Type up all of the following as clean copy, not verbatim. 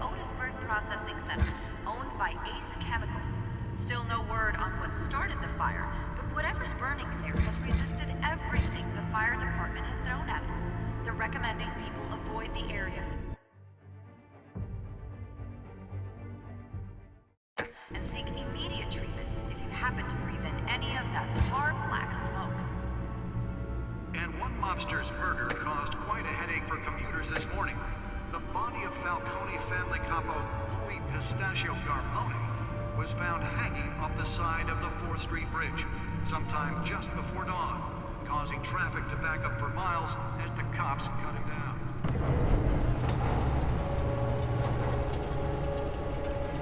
Otisburg Processing Center, owned by Ace Chemical. Still no word on what started the fire, but whatever's burning in there has resisted everything the fire department has thrown at it. They're recommending people avoid the area and seek immediate treatment if you happen to breathe in any of that tar black smoke. And one mobster's murder caused quite a headache for commuters this morning. The body of Falcone family capo Louis Pistachio Garmone was found hanging off the side of the 4th Street Bridge sometime just before dawn, causing traffic to back up for miles as the cops cut him down.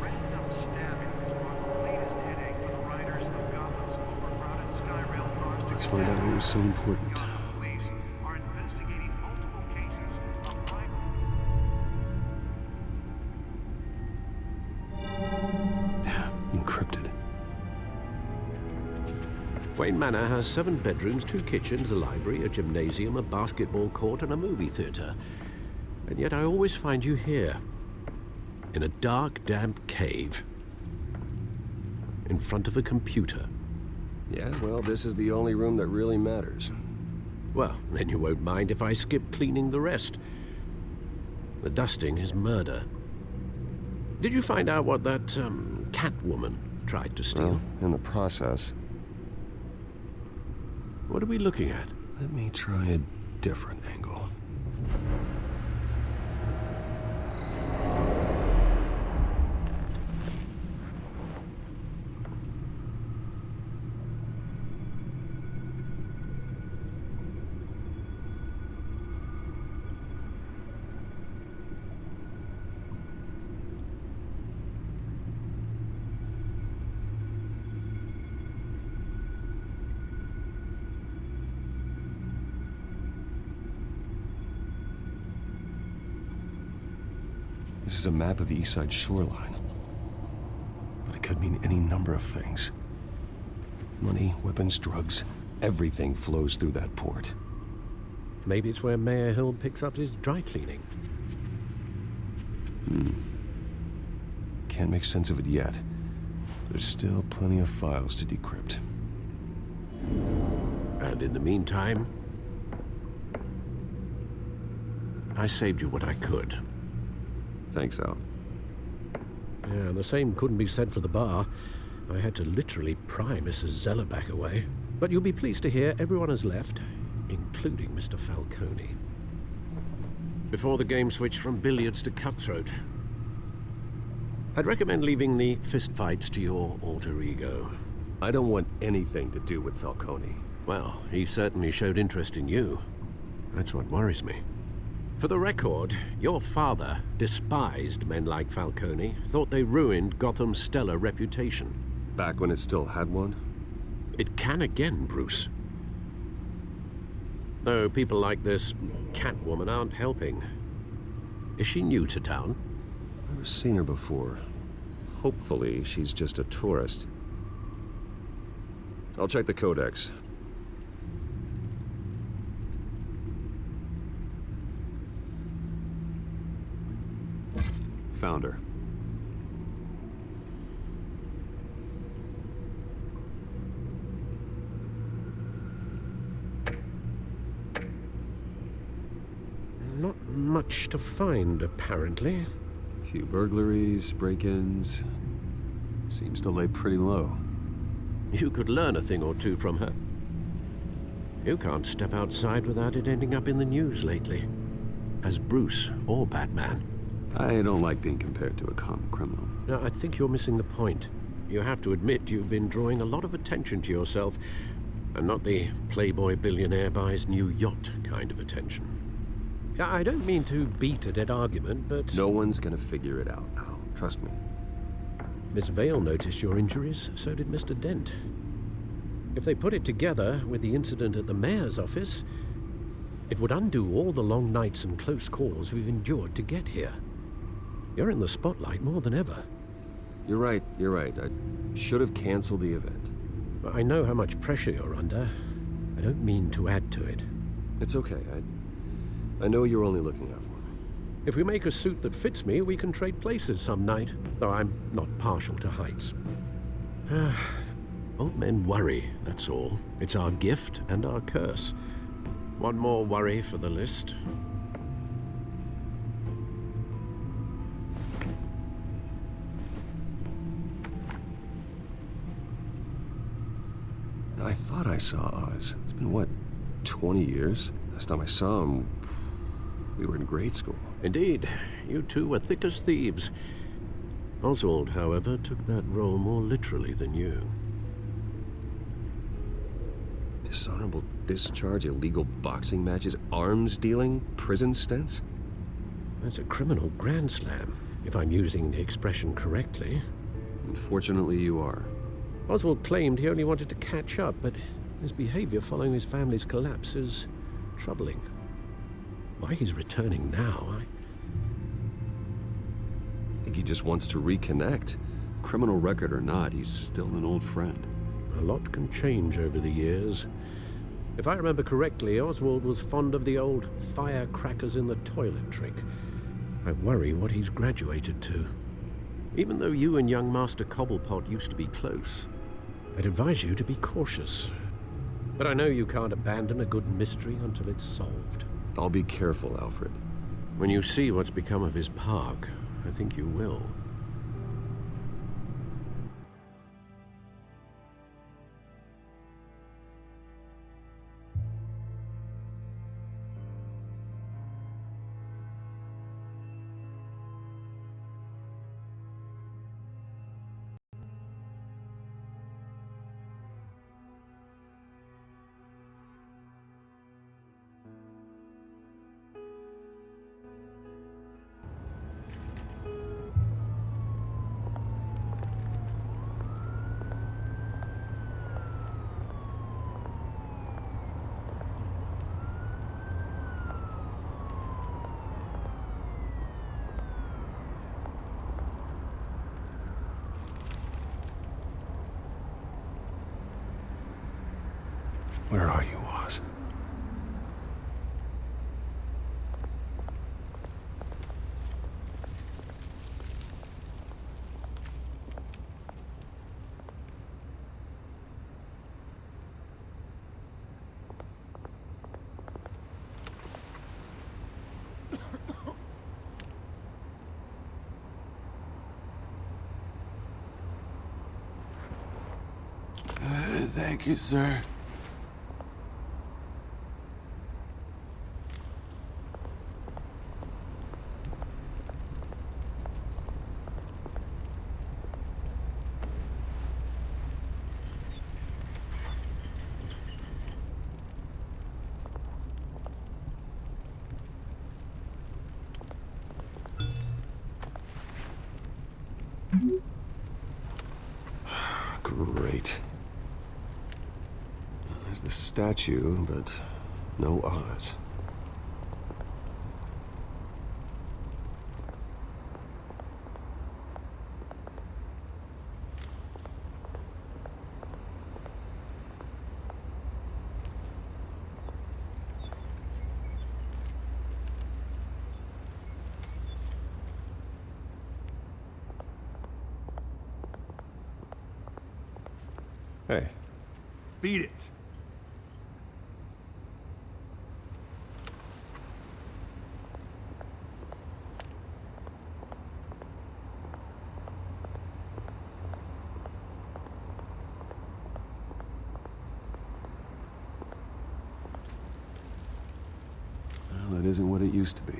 Random stabbings are the latest headache for the riders of Gotham's overcrowded Skyrail cars. Let's find out what was so important. Gotham police are investigating multiple cases of Encrypted. Wayne Manor has 7 bedrooms, 2 kitchens, a library, a gymnasium, a basketball court, and a movie theater. And yet I always find you here, in a dark, damp cave, in front of a computer. Yeah, well, this is the only room that really matters. Well, then you won't mind if I skip cleaning the rest. The dusting is murder. Did you find out what that, cat woman tried to steal? Well, in the process. What are we looking at? Let me try a different angle. This is a map of the East Side shoreline. But it could mean any number of things. Money, weapons, drugs, everything flows through that port. Maybe it's where Mayor Hill picks up his dry cleaning. Can't make sense of it yet. There's still plenty of files to decrypt. And in the meantime, I saved you what I could. Thanks, Al. Yeah, the same couldn't be said for the bar. I had to literally pry Mrs. Zellerback away. But you'll be pleased to hear everyone has left, including Mr. Falcone. Before the game switched from billiards to cutthroat. I'd recommend leaving the fistfights to your alter ego. I don't want anything to do with Falcone. Well, he certainly showed interest in you. That's what worries me. For the record, your father despised men like Falcone, thought they ruined Gotham's stellar reputation. Back when it still had one? It can again, Bruce. Though people like this Catwoman aren't helping. Is she new to town? I've never seen her before. Hopefully, she's just a tourist. I'll check the codex. Found her. Not much to find, apparently. Few burglaries, break-ins. Seems to lay pretty low. You could learn a thing or two from her. You can't step outside without it ending up in the news lately. As Bruce or Batman. I don't like being compared to a common criminal. No, I think you're missing the point. You have to admit you've been drawing a lot of attention to yourself, and not the playboy billionaire buys new yacht kind of attention. I don't mean to beat a dead argument, but... No one's gonna figure it out, Al. Trust me. Miss Vale noticed your injuries, so did Mr. Dent. If they put it together with the incident at the mayor's office, it would undo all the long nights and close calls we've endured to get here. You're in the spotlight more than ever. You're right. I should have canceled the event. I know how much pressure you're under. I don't mean to add to it. It's okay. I know you're only looking out for me. If we make a suit that fits me, we can trade places some night, though I'm not partial to heights. Old men worry, that's all. It's our gift and our curse. One more worry for the list. I thought I saw Oz. It's been, what, 20 years? Last time I saw him, we were in grade school. Indeed, you two were thick as thieves. Oswald, however, took that role more literally than you. Dishonorable discharge, illegal boxing matches, arms dealing, prison stints? That's a criminal grand slam, if I'm using the expression correctly. Unfortunately, you are. Oswald claimed he only wanted to catch up, but his behavior following his family's collapse is troubling. Why he's returning now, I think he just wants to reconnect. Criminal record or not, he's still an old friend. A lot can change over the years. If I remember correctly, Oswald was fond of the old firecrackers in the toilet trick. I worry what he's graduated to. Even though you and young Master Cobblepot used to be close, I'd advise you to be cautious. But I know you can't abandon a good mystery until it's solved. I'll be careful, Alfred. When you see what's become of his park, I think you will. Where are you, Oz? Thank you, sir. Great. There's the statue, but no Oz. Hey. Beat it. Well, that isn't what it used to be.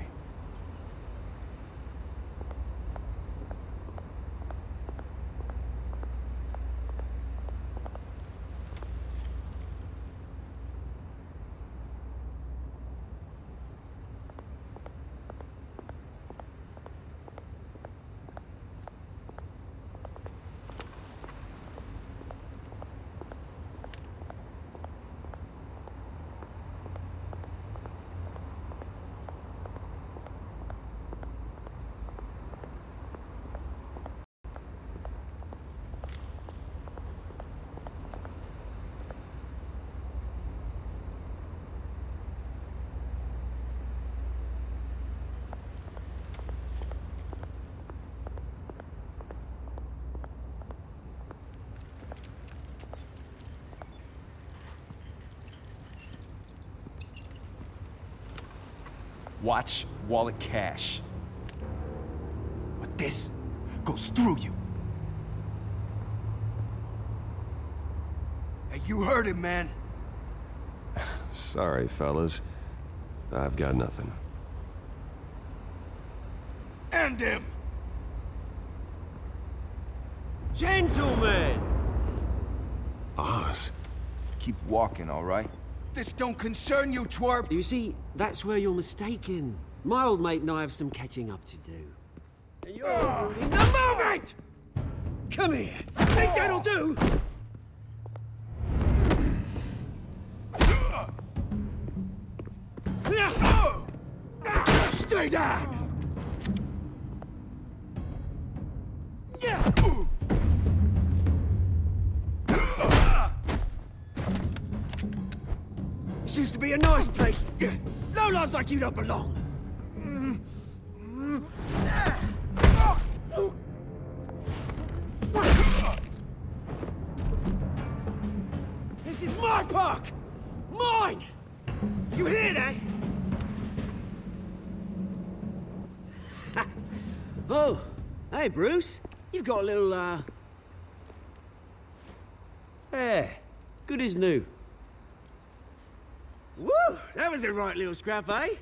Watch, wallet, cash. But this goes through you. Hey, you heard him, man. Sorry, fellas. I've got nothing. End him! Gentlemen! Oz. Keep walking, all right? This don't concern you, twerp! You see, that's where you're mistaken. My old mate and I have some catching up to do. And you're ruining the moment! Come here! Think that'll do? Stay down! This used to be a nice place. Lowlifes like you don't belong. This is my park! Mine! You hear that? Oh, hey, Bruce. You've got a little, There. Good as new. Woo! That was a right little scrap, eh?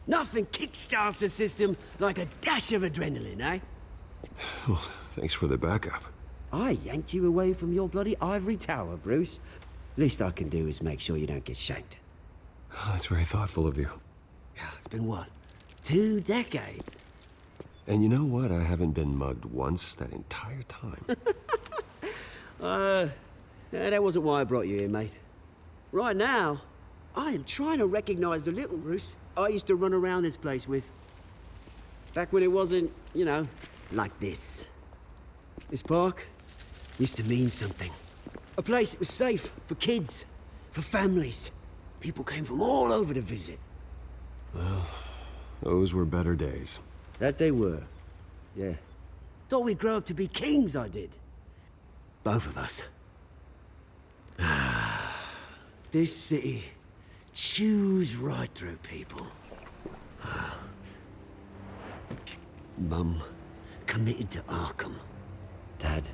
Nothing kickstarts the system like a dash of adrenaline, eh? Well, thanks for the backup. I yanked you away from your bloody ivory tower, Bruce. Least I can do is make sure you don't get shanked. Oh, that's very thoughtful of you. It's been what? 2 decades? And you know what? I haven't been mugged once that entire time. That wasn't why I brought you here, mate. Right now, I am trying to recognize the little Bruce I used to run around this place with. Back when it wasn't, you know, like this. This park used to mean something. A place that was safe for kids, for families. People came from all over to visit. Well, those were better days. That they were. Yeah. Thought we'd grow up to be kings, I did. Both of us. This city chews right through people. Mum committed to Arkham. Dad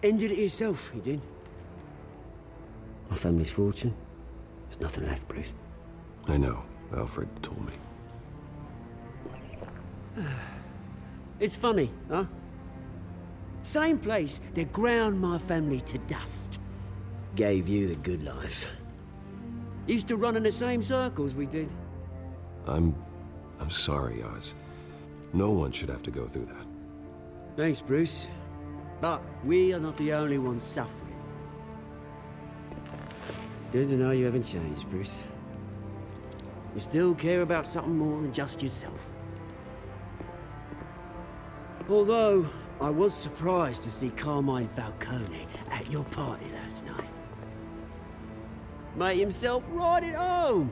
ended it himself, he did. My family's fortune. There's nothing left, Bruce. I know. Alfred told me. It's funny, huh? Same place that ground my family to dust. Gave you the good life. Used to run in the same circles we did. I'm sorry, Oz. No one should have to go through that. Thanks, Bruce. But we are not the only ones suffering. Good to know you haven't changed, Bruce. You still care about something more than just yourself. Although, I was surprised to see Carmine Falcone at your party last night. Made himself right at home.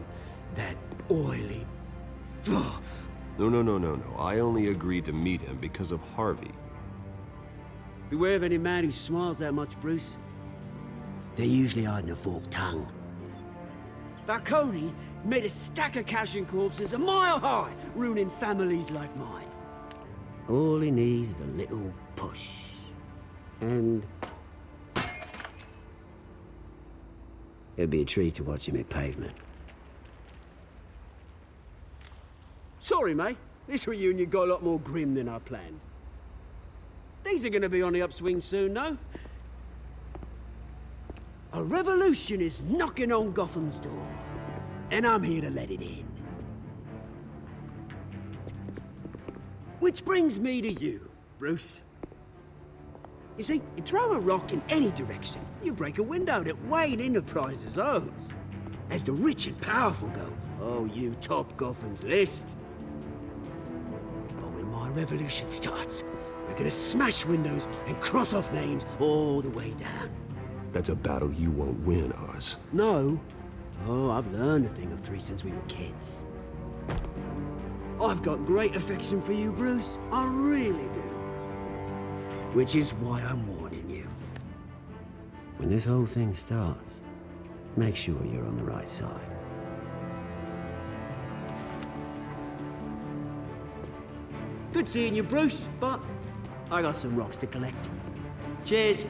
That oily... Ugh. No. I only agreed to meet him because of Harvey. Beware of any man who smiles that much, Bruce. They're usually hiding a forked tongue. Falcone made a stack of cashing corpses a mile high, ruining families like mine. All he needs is a little push. And... it'd be a treat to watch him hit pavement. Sorry, mate. This reunion got a lot more grim than I planned. Things are gonna be on the upswing soon, no? A revolution is knocking on Gotham's door, and I'm here to let it in. Which brings me to you, Bruce. You see, you throw a rock in any direction, you break a window that Wayne Enterprises owns. As the rich and powerful go, oh, you top Gotham's list. But when my revolution starts, we're gonna smash windows and cross off names all the way down. That's a battle you won't win, Oz. No. Oh, I've learned a thing or three since we were kids. I've got great affection for you, Bruce. I really do. Which is why I'm warning you. When this whole thing starts, make sure you're on the right side. Good seeing you, Bruce, but I got some rocks to collect. Cheers.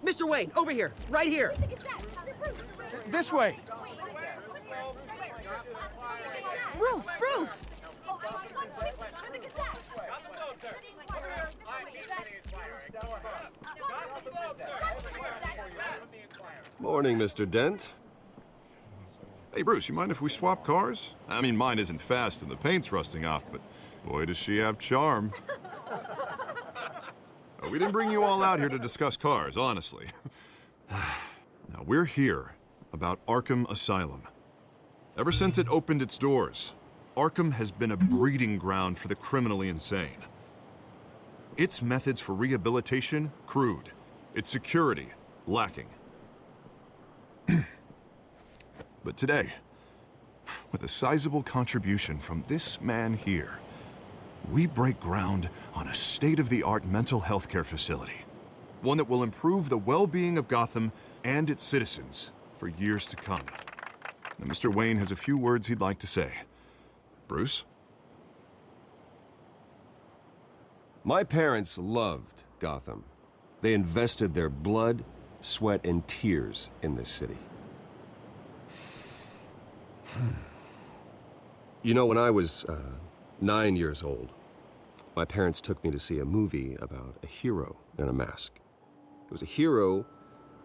Mr. Wayne, over here, right here. This way. Bruce, Bruce! Morning, Mr. Dent. Hey, Bruce, you mind if we swap cars? I mean, mine isn't fast and the paint's rusting off, but boy, does she have charm. We didn't bring you all out here to discuss cars, honestly. Now, we're here about Arkham Asylum. Ever since it opened its doors, Arkham has been a breeding ground for the criminally insane. Its methods for rehabilitation, crude. Its security, lacking. But today, with a sizable contribution from this man here, we break ground on a state-of-the-art mental health care facility. One that will improve the well-being of Gotham and its citizens for years to come. Now, Mr. Wayne has a few words he'd like to say. Bruce? My parents loved Gotham. They invested their blood, sweat, and tears in this city. You know, when I was 9 years old, my parents took me to see a movie about a hero in a mask. It was a hero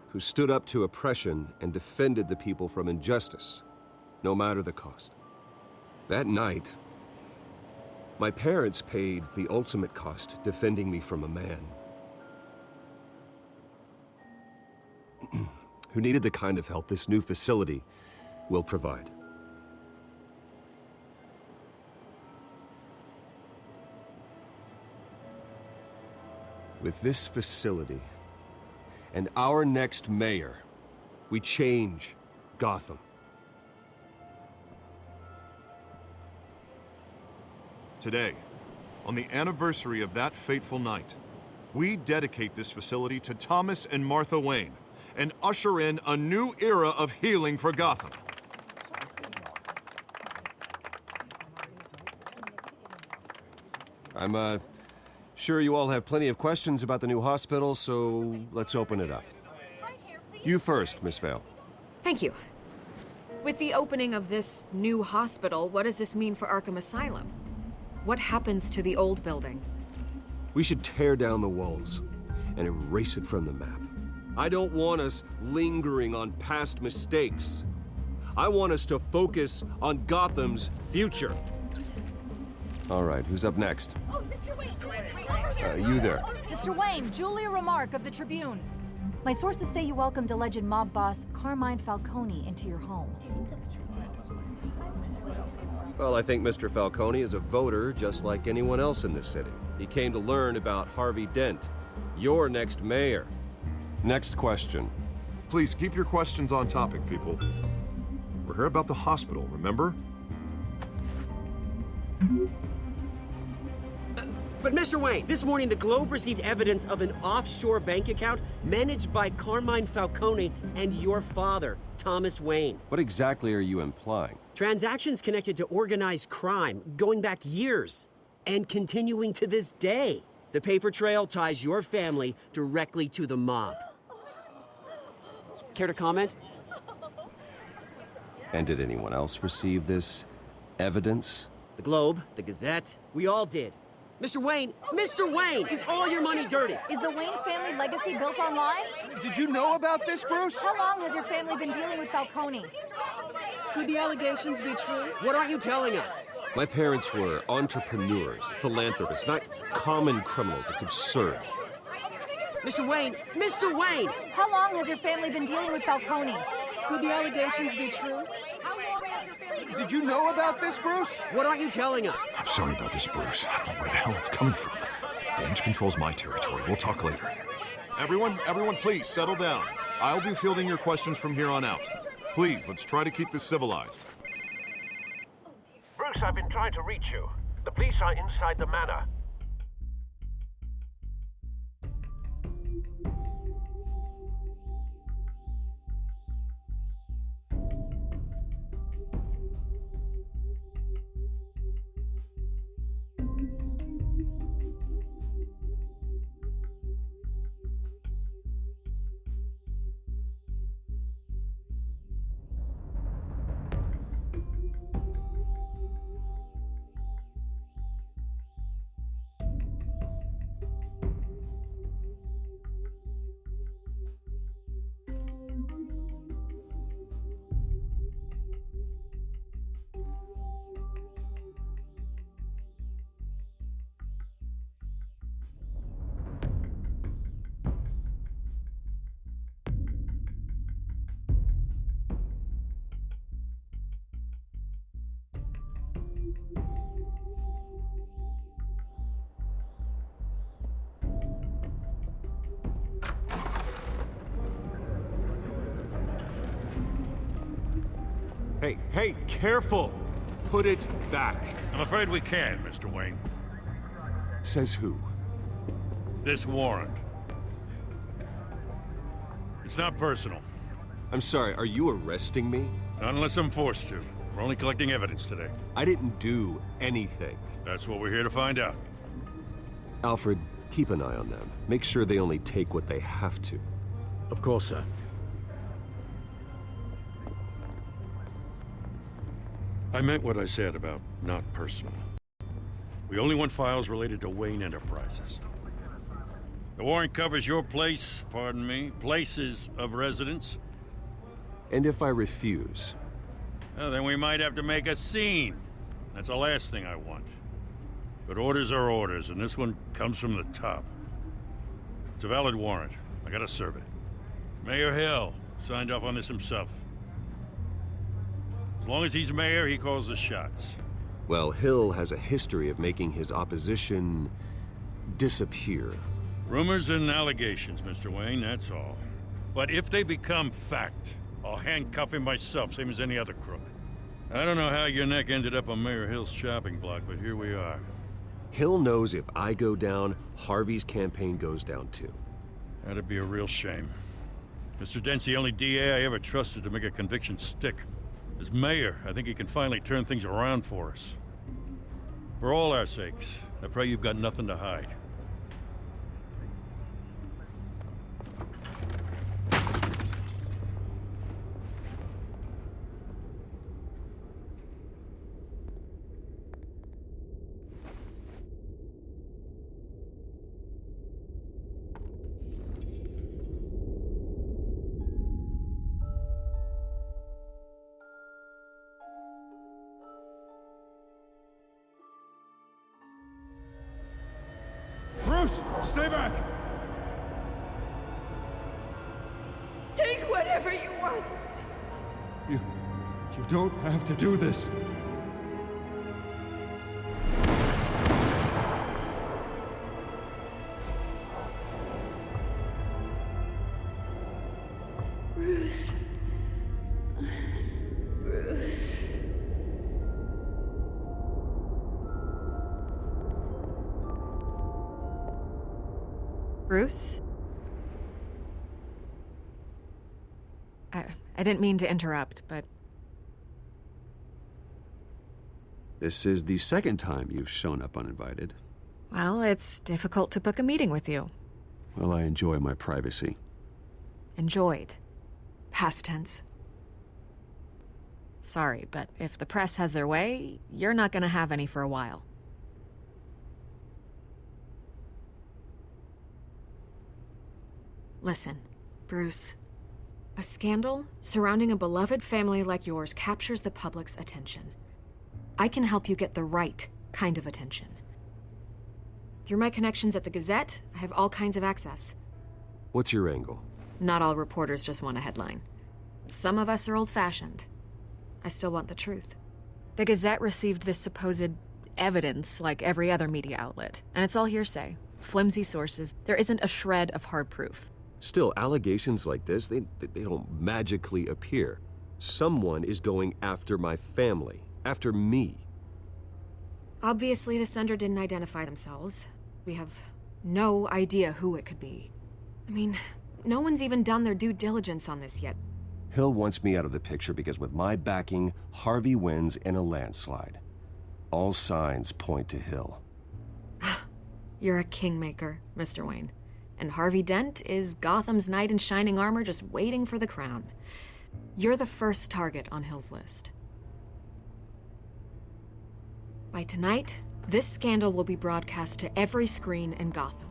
who stood up to oppression and defended the people from injustice, no matter the cost. That night, my parents paid the ultimate cost defending me from a man who needed the kind of help this new facility will provide. With this facility and our next mayor, we change Gotham. Today, on the anniversary of that fateful night, we dedicate this facility to Thomas and Martha Wayne and usher in a new era of healing for Gotham. I'm sure you all have plenty of questions about the new hospital, so let's open it up. You first, Miss Vale. Thank you. With the opening of this new hospital, what does this mean for Arkham Asylum? What happens to the old building? We should tear down the walls and erase it from the map. I don't want us lingering on past mistakes. I want us to focus on Gotham's future. All right, who's up next? You there. Mr. Wayne, Julia Remark of the Tribune. My sources say you welcomed alleged mob boss Carmine Falcone into your home. Well, I think Mr. Falcone is a voter just like anyone else in this city. He came to learn about Harvey Dent, your next mayor. Next question. Please keep your questions on topic, people. We're here about the hospital, remember? But Mr. Wayne, this morning the Globe received evidence of an offshore bank account managed by Carmine Falcone and your father, Thomas Wayne. What exactly are you implying? Transactions connected to organized crime going back years and continuing to this day. The paper trail ties your family directly to the mob. Care to comment? And did anyone else receive this evidence? The Globe, the Gazette, we all did. Mr. Wayne! Mr. Wayne! Is all your money dirty? Is the Wayne family legacy built on lies? Did you know about this, Bruce? How long has your family been dealing with Falcone? Could the allegations be true? What aren't you telling us? My parents were entrepreneurs, philanthropists, not common criminals. It's absurd. Mr. Wayne! Mr. Wayne! How long has your family been dealing with Falcone? Could the allegations be true? Did you know about this, Bruce? What aren't you telling us? I'm sorry about this, Bruce. I don't know where the hell it's coming from. Damage control's my territory. We'll talk later. Everyone, please, settle down. I'll be fielding your questions from here on out. Please, let's try to keep this civilized. Bruce, I've been trying to reach you. The police are inside the manor. Hey, careful! Put it back. I'm afraid we can, Mr. Wayne. Says who? This warrant. It's not personal. I'm sorry, are you arresting me? Not unless I'm forced to. We're only collecting evidence today. I didn't do anything. That's what we're here to find out. Alfred, keep an eye on them. Make sure they only take what they have to. Of course, sir. I meant what I said about not personal. We only want files related to Wayne Enterprises. The warrant covers your place, pardon me, places of residence. And if I refuse? Well, then we might have to make a scene. That's the last thing I want. But orders are orders, and this one comes from the top. It's a valid warrant. I gotta serve it. Mayor Hill signed off on this himself. As long as he's mayor, he calls the shots. Well, Hill has a history of making his opposition disappear. Rumors and allegations, Mr. Wayne, that's all. But if they become fact, I'll handcuff him myself, same as any other crook. I don't know how your neck ended up on Mayor Hill's shopping block, but here we are. Hill knows if I go down, Harvey's campaign goes down too. That'd be a real shame. Mr. Dent's the only DA I ever trusted to make a conviction stick. As mayor, I think he can finally turn things around for us. For all our sakes, I pray you've got nothing to hide. Bruce, stay back! Take whatever you want. You don't have to do this. Bruce. Bruce. Bruce? I didn't mean to interrupt, but... This is the second time you've shown up uninvited. Well, it's difficult to book a meeting with you. Well, I enjoy my privacy. Enjoyed. Past tense. Sorry, but if the press has their way, you're not gonna have any for a while. Listen, Bruce. A scandal surrounding a beloved family like yours captures the public's attention. I can help you get the right kind of attention. Through my connections at the Gazette, I have all kinds of access. What's your angle? Not all reporters just want a headline. Some of us are old-fashioned. I still want the truth. The Gazette received this supposed evidence like every other media outlet, and it's all hearsay. Flimsy sources. There isn't a shred of hard proof. Still, allegations like this, they don't magically appear. Someone is going after my family, after me. Obviously, the sender didn't identify themselves. We have no idea who it could be. I mean, no one's even done their due diligence on this yet. Hill wants me out of the picture because with my backing, Harvey wins in a landslide. All signs point to Hill. You're a kingmaker, Mr. Wayne. And Harvey Dent is Gotham's knight in shining armor just waiting for the crown. You're the first target on Hill's list. By tonight, this scandal will be broadcast to every screen in Gotham.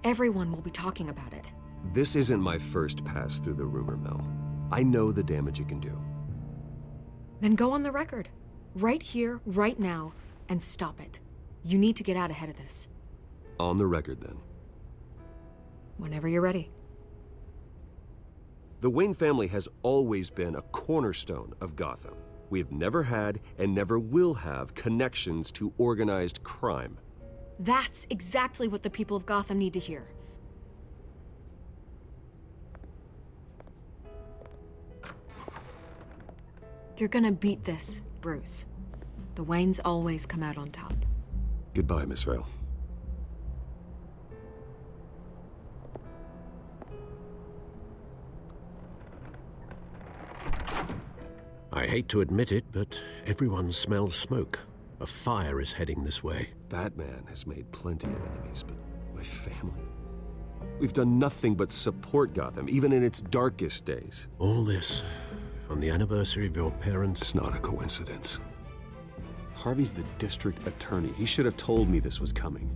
Everyone will be talking about it. This isn't my first pass through the rumor mill. I know the damage it can do. Then go on the record. Right here, right now, and stop it. You need to get out ahead of this. On the record, then. Whenever you're ready. The Wayne family has always been a cornerstone of Gotham. We have never had and never will have connections to organized crime. That's exactly what the people of Gotham need to hear. You're gonna beat this, Bruce. The Waynes always come out on top. Goodbye, Miss Vale. I hate to admit it, but everyone smells smoke. A fire is heading this way. Batman has made plenty of enemies, but my family? We've done nothing but support Gotham, even in its darkest days. All this on the anniversary of your parents'... It's not a coincidence. Harvey's the district attorney. He should have told me this was coming.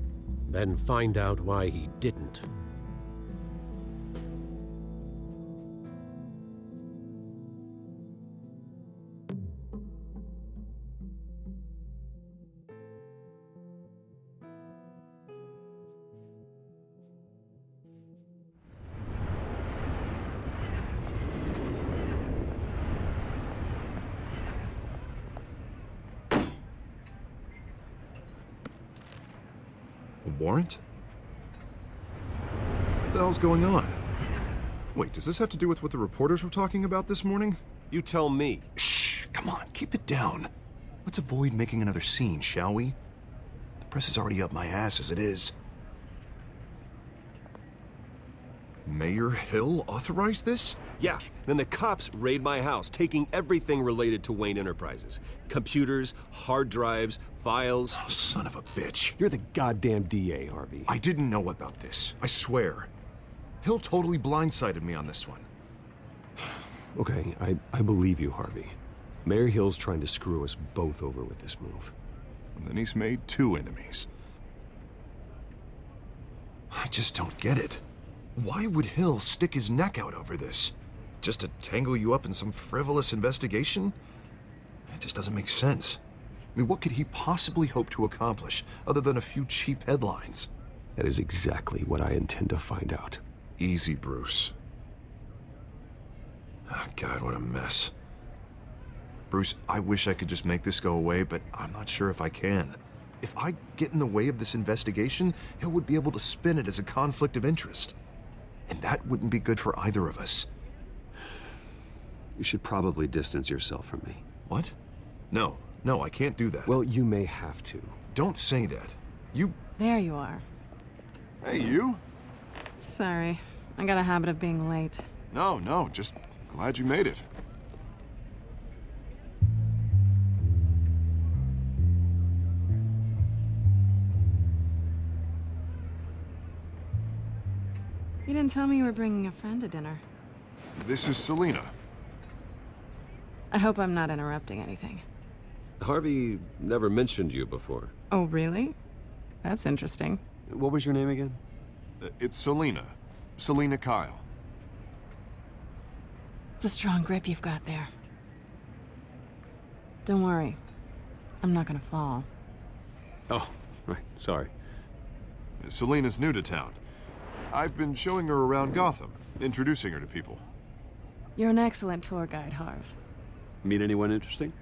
Then find out why he didn't. Warrant? What the hell's going on? Wait, does this have to do with what the reporters were talking about this morning? You tell me. Shh, come on, keep it down. Let's avoid making another scene, shall we? The press is already up my ass as it is. Mayor Hill authorized this? Yeah, then the cops raid my house, taking everything related to Wayne Enterprises. Computers, hard drives, files. Oh, son of a bitch. You're the goddamn DA, Harvey. I didn't know about this, I swear. Hill totally blindsided me on this one. Okay, I believe you, Harvey. Mayor Hill's trying to screw us both over with this move. And then he's made two enemies. I just don't get it. Why would Hill stick his neck out over this? Just to tangle you up in some frivolous investigation? It just doesn't make sense. I mean, what could he possibly hope to accomplish other than a few cheap headlines? That is exactly what I intend to find out. Easy, Bruce. Oh, God, what a mess. Bruce, I wish I could just make this go away, but I'm not sure if I can. If I get in the way of this investigation, Hill would be able to spin it as a conflict of interest. And that wouldn't be good for either of us. You should probably distance yourself from me. What? No, I can't do that. Well, you may have to. Don't say that. You... There you are. Hey, you? Sorry, I got a habit of being late. No, just glad you made it. You didn't tell me you were bringing a friend to dinner. This is Selina. I hope I'm not interrupting anything. Harvey never mentioned you before. Oh, really? That's interesting. What was your name again? It's Selina. Selina Kyle. It's a strong grip you've got there. Don't worry. I'm not gonna fall. Oh, right. Sorry. Selena's new to town. I've been showing her around Gotham, introducing her to people. You're an excellent tour guide, Harv. Meet anyone interesting?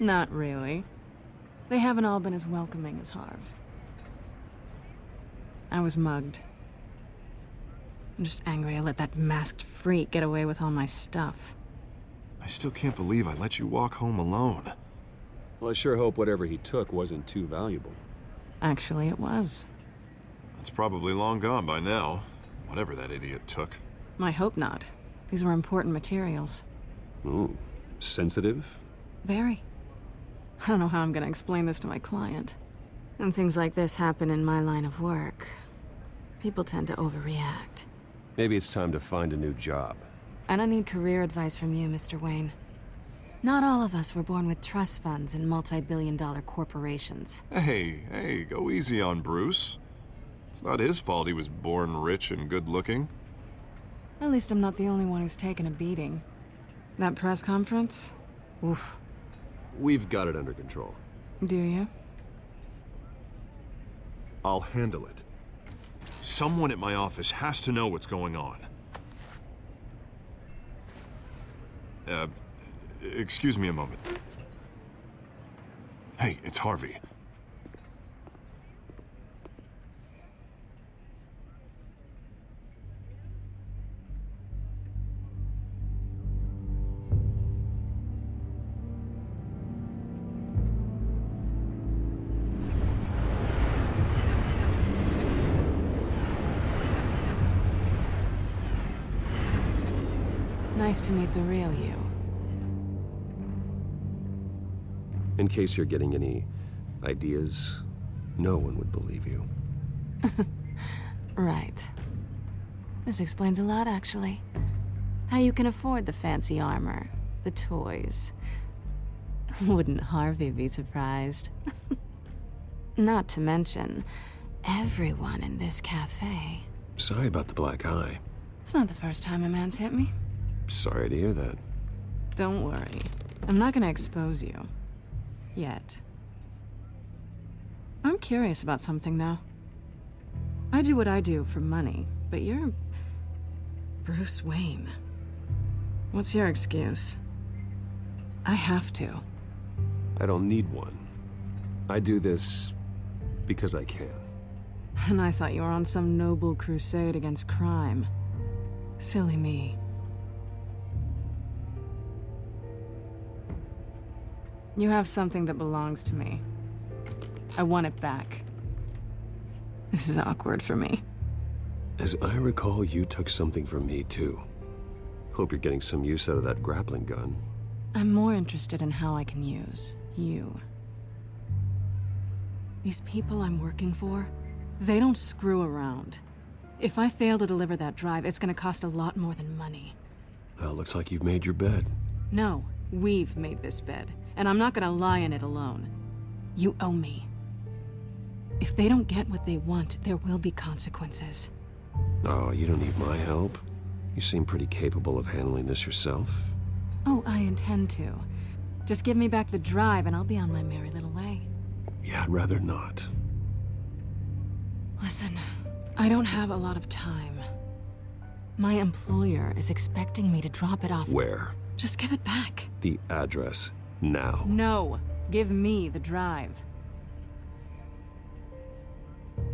Not really. They haven't all been as welcoming as Harv. I was mugged. I'm just angry I let that masked freak get away with all my stuff. I still can't believe I let you walk home alone. Well, I sure hope whatever he took wasn't too valuable. Actually, it was. It's probably long gone by now, whatever that idiot took. I hope not. These were important materials. Ooh, sensitive? Very. I don't know how I'm gonna explain this to my client. When things like this happen in my line of work, people tend to overreact. Maybe it's time to find a new job. I don't need career advice from you, Mr. Wayne. Not all of us were born with trust funds and multi-billion-dollar corporations. Hey, go easy on Bruce. It's not his fault he was born rich and good-looking. At least I'm not the only one who's taken a beating. That press conference? Oof. We've got it under control. Do you? I'll handle it. Someone at my office has to know what's going on. Excuse me a moment. Hey, it's Harvey. Nice to meet the real you. In case you're getting any ideas, no one would believe you. Right. This explains a lot, actually. How you can afford the fancy armor, the toys. Wouldn't Harvey be surprised? Not to mention, everyone in this cafe. Sorry about the black eye. It's not the first time a man's hit me. Sorry to hear that. Don't worry. I'm not gonna expose you. Yet. I'm curious about something, though. I do what I do for money, but you're Bruce Wayne. What's your excuse? I have to. I don't need one. I do this because I can. And I thought you were on some noble crusade against crime. Silly me. You have something that belongs to me. I want it back. This is awkward for me. As I recall, you took something from me, too. Hope you're getting some use out of that grappling gun. I'm more interested in how I can use you. These people I'm working for, they don't screw around. If I fail to deliver that drive, it's gonna cost a lot more than money. Well, looks like you've made your bed. No, we've made this bed, and I'm not gonna lie in it alone. You owe me. If they don't get what they want, there will be consequences. Oh, you don't need my help. You seem pretty capable of handling this yourself. Oh, I intend to. Just give me back the drive and I'll be on my merry little way. Yeah, I'd rather not. Listen, I don't have a lot of time. My employer is expecting me to drop it off. Where? Just give it back. The address, now. No, give me the drive.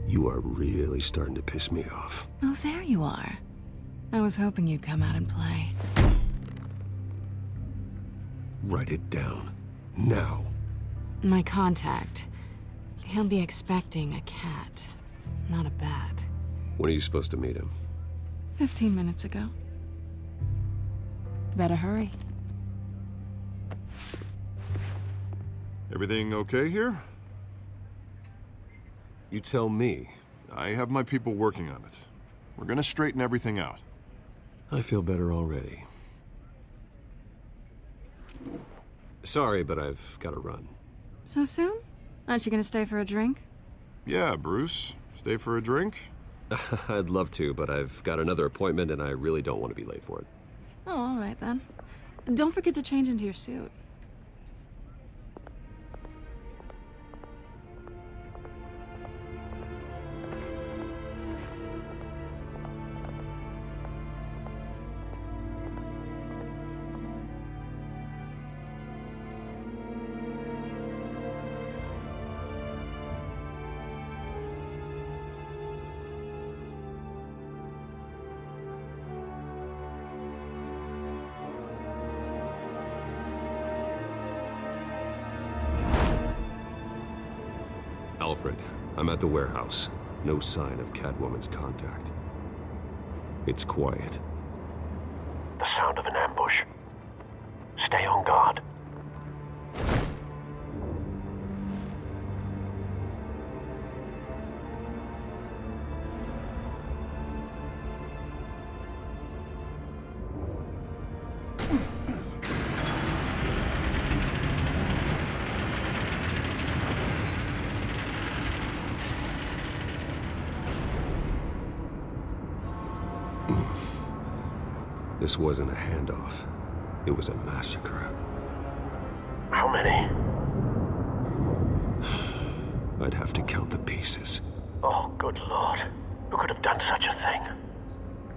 You are really starting to piss me off. Oh, there you are. I was hoping you'd come out and play. Write it down. Now. My contact. He'll be expecting a cat, not a bat. When are you supposed to meet him? 15 minutes ago. Better hurry. Everything okay here? You tell me. I have my people working on it. We're gonna straighten everything out. I feel better already. Sorry, but I've got to run. So soon? Aren't you gonna stay for a drink? Yeah, Bruce. Stay for a drink? I'd love to, but I've got another appointment and I really don't want to be late for it. Oh, all right then. Don't forget to change into your suit. Alfred, I'm at the warehouse. No sign of Catwoman's contact. It's quiet. The sound of an ambush. Stay on guard. This wasn't a handoff. It was a massacre. How many? I'd have to count the pieces. Oh, good lord. Who could have done such a thing?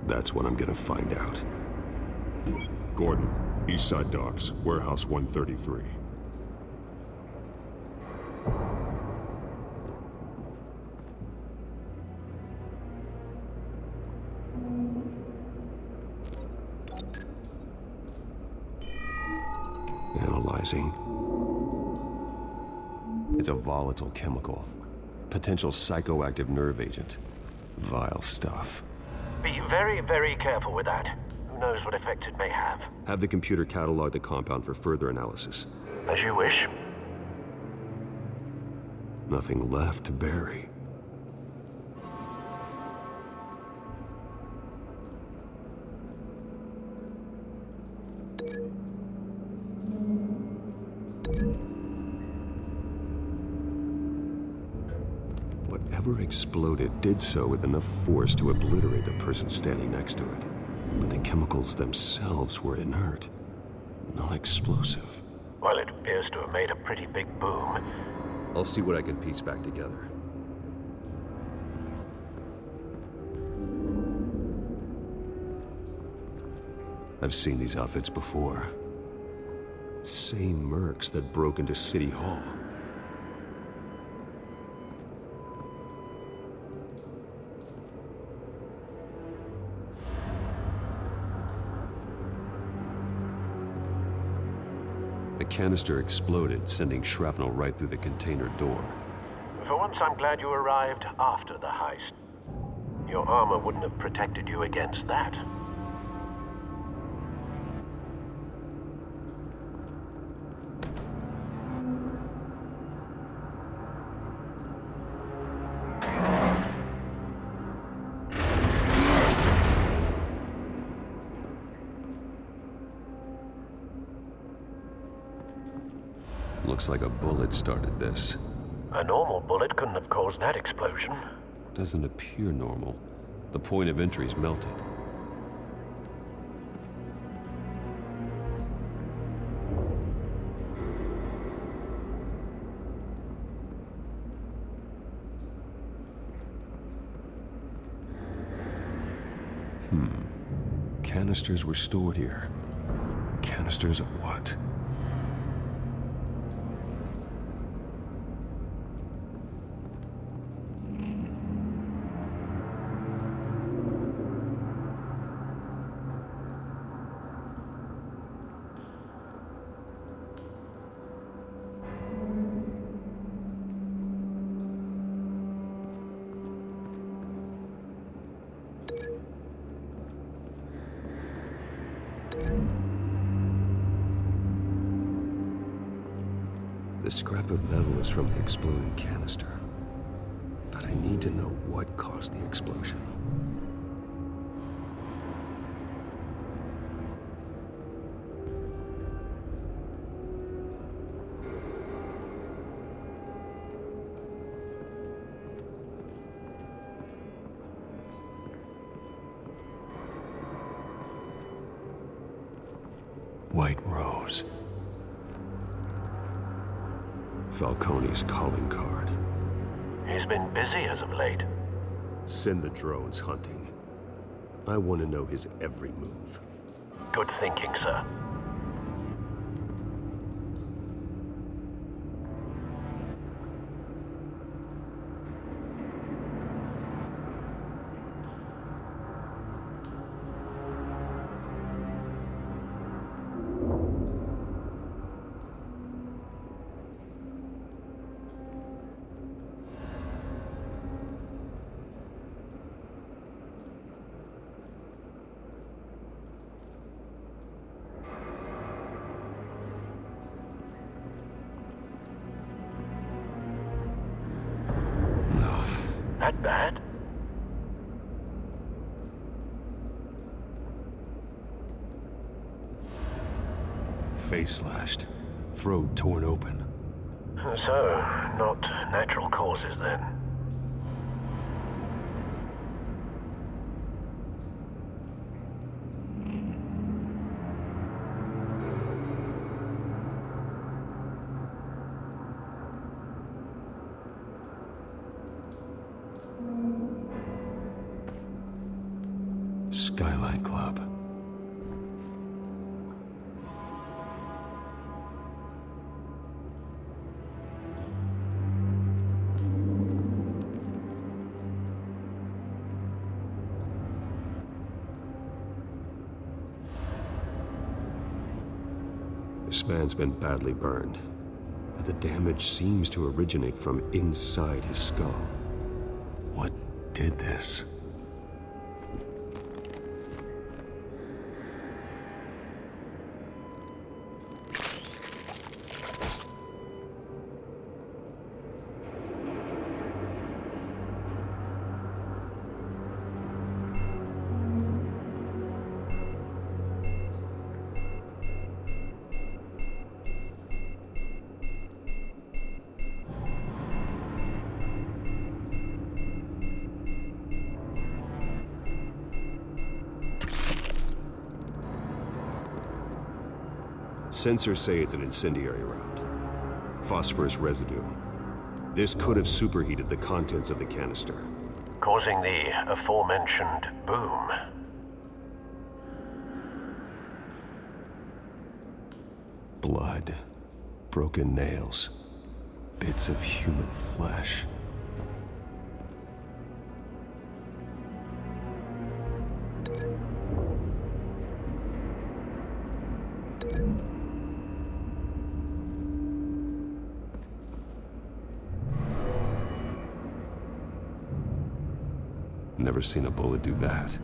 That's what I'm gonna find out. Gordon, Eastside Docks, Warehouse 133. Analyzing. It's a volatile chemical. Potential psychoactive nerve agent. Vile stuff. Be very, very careful with that. Who knows what effects it may have. Have the computer catalog the compound for further analysis. As you wish. Nothing left to bury. Whatever exploded did so with enough force to obliterate the person standing next to it. But the chemicals themselves were inert, non-explosive. Well, it appears to have made a pretty big boom. I'll see what I can piece back together. I've seen these outfits before. Same mercs that broke into City Hall. The canister exploded, sending shrapnel right through the container door. For once, I'm glad you arrived after the heist. Your armor wouldn't have protected you against that. Looks like a bullet started this. A normal bullet couldn't have caused that explosion. Doesn't appear normal. The point of entry's melted. Canisters were stored here. Canisters of what? The scrap of metal is from the exploded canister. But I need to know what caused the explosion. white rose. Falcone's calling card. He's been busy as of late. Send the drones hunting. I want to know his every move. Good thinking, sir. That bad? Face slashed, throat torn open. So, not natural causes then. Skyline Club. This man's been badly burned, but the damage seems to originate from inside his skull. What did this? Sensors say it's an incendiary round. Phosphorus residue. This could have superheated the contents of the canister, Causing the aforementioned boom. Blood, broken nails, bits of human flesh. Never seen a bullet do that.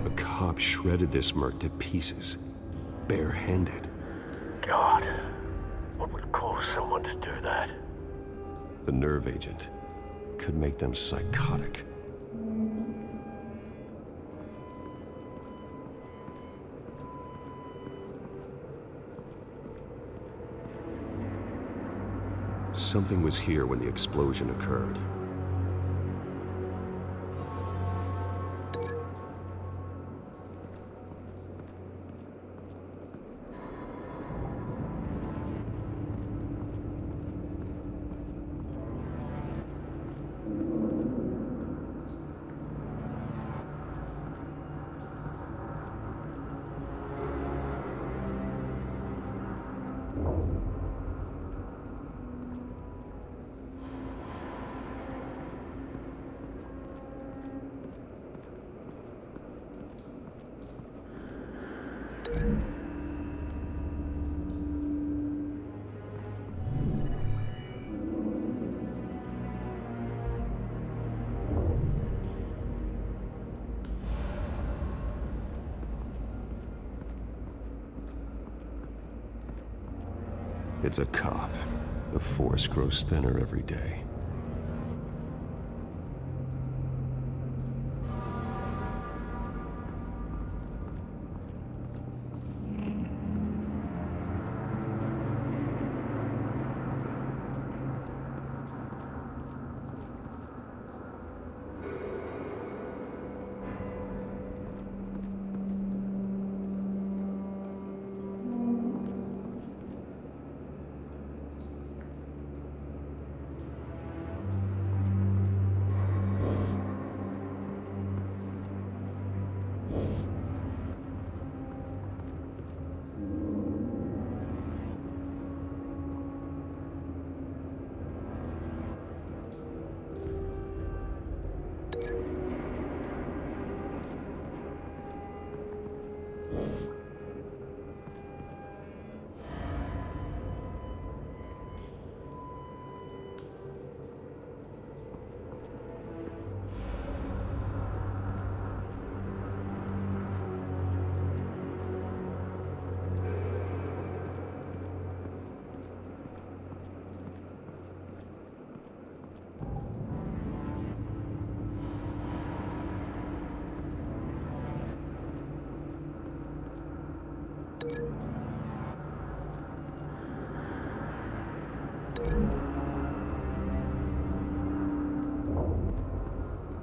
A cop shredded this merc to pieces, barehanded. God, what would cause someone to do that? The nerve agent could make them psychotic. Something was here when the explosion occurred. It's a cop. The force grows thinner every day.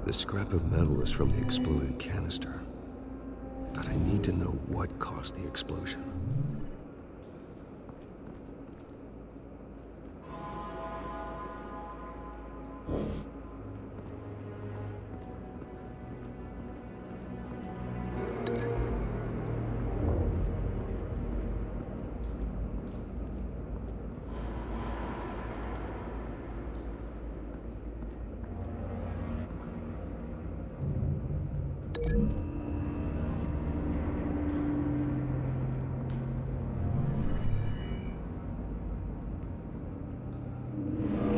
The scrap of metal is from the exploded canister. But I need to know what caused the explosion.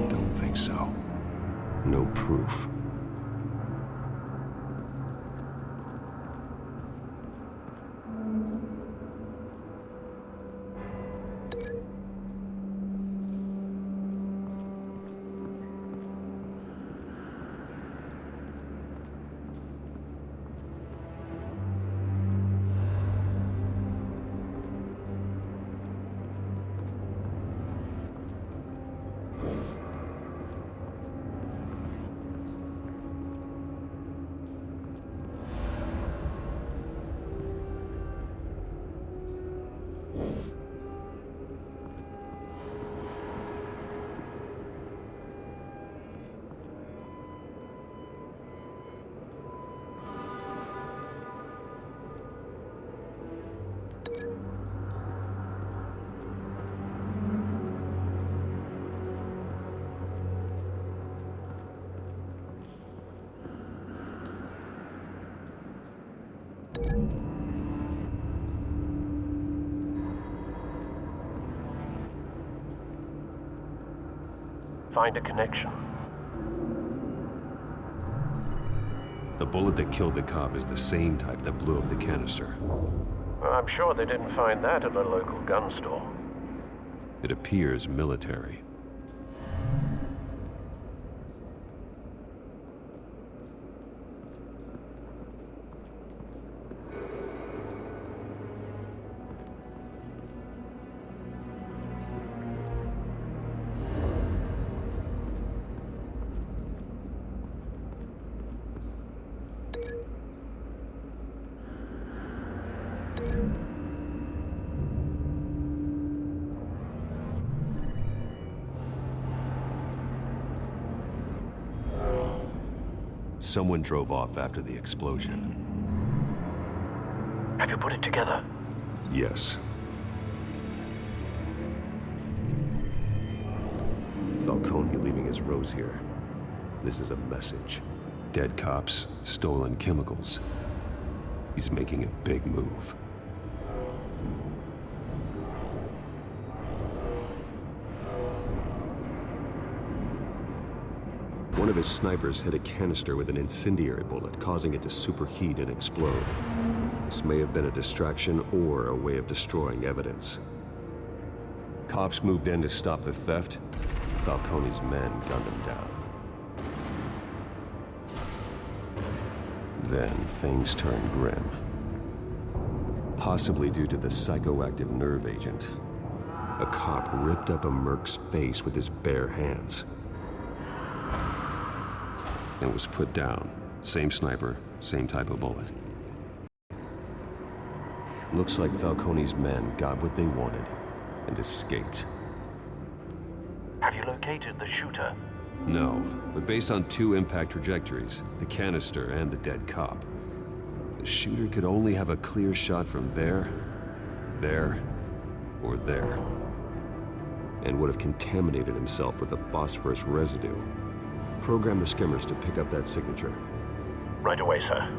Don't think so. No proof. Find a connection. The bullet that killed the cop is the same type that blew up the canister. I'm sure they didn't find that at a local gun store. It appears military. Someone drove off after the explosion. Have you put it together? Yes. Falcone leaving his rose here. This is a message. Dead cops, stolen chemicals. He's making a big move. One of his snipers hit a canister with an incendiary bullet, causing it to superheat and explode. This may have been a distraction or a way of destroying evidence. Cops moved in to stop the theft. Falcone's men gunned him down. Then things turned grim. Possibly due to the psychoactive nerve agent. A cop ripped up a merc's face with his bare hands. And was put down. Same sniper, same type of bullet. Looks like Falcone's men got what they wanted and escaped. Have you located the shooter? No, but based on 2 impact trajectories, the canister and the dead cop, the shooter could only have a clear shot from there, or there, and would have contaminated himself with the phosphorus residue. Program the skimmers to pick up that signature. Right away, sir.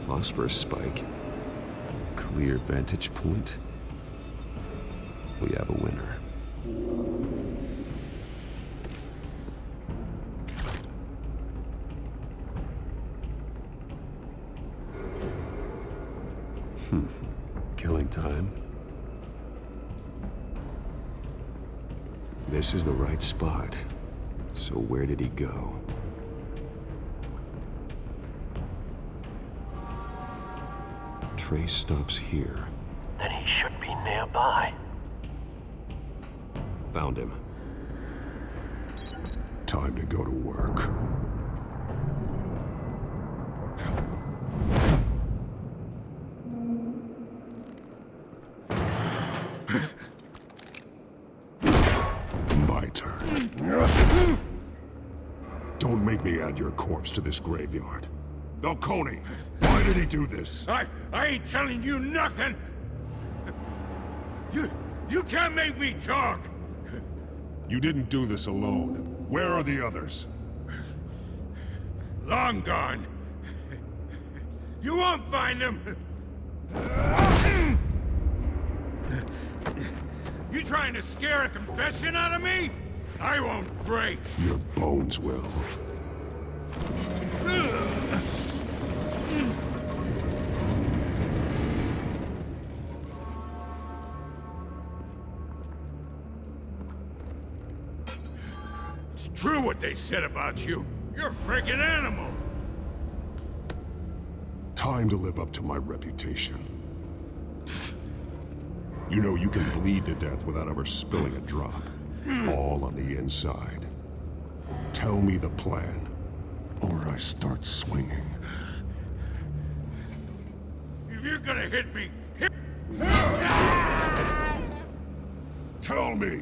Phosphorus spike. Clear vantage point. We have a winner. Killing time. This is the right spot. So where did he go? Trace stops here. Then he should be nearby. Found him. Time to go to work. My turn. Don't make me add your corpse to this graveyard. Falcone, why did he do this? I ain't telling you nothing! You can't make me talk! You didn't do this alone. Where are the others? Long gone. You won't find them! You trying to scare a confession out of me? I won't break! Your bones will. It's true what they said about you. You're a freaking animal. Time to live up to my reputation. You know you can bleed to death without ever spilling a drop. All on the inside. Tell me the plan, or I start swinging. If you're gonna hit me, hit... Tell me!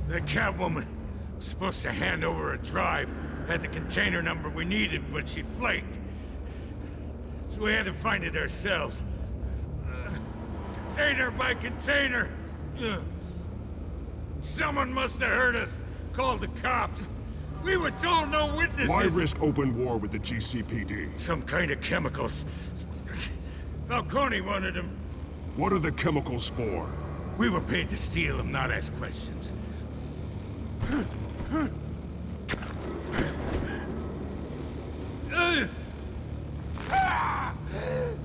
The Catwoman was supposed to hand over a drive, had the container number we needed, but she flaked. So we had to find it ourselves. Container by container. Someone must have heard us, called the cops. We were told no witnesses. Why risk open war with the GCPD? Some kind of chemicals. Falcone wanted them. What are the chemicals for? We were paid to steal them, not ask questions.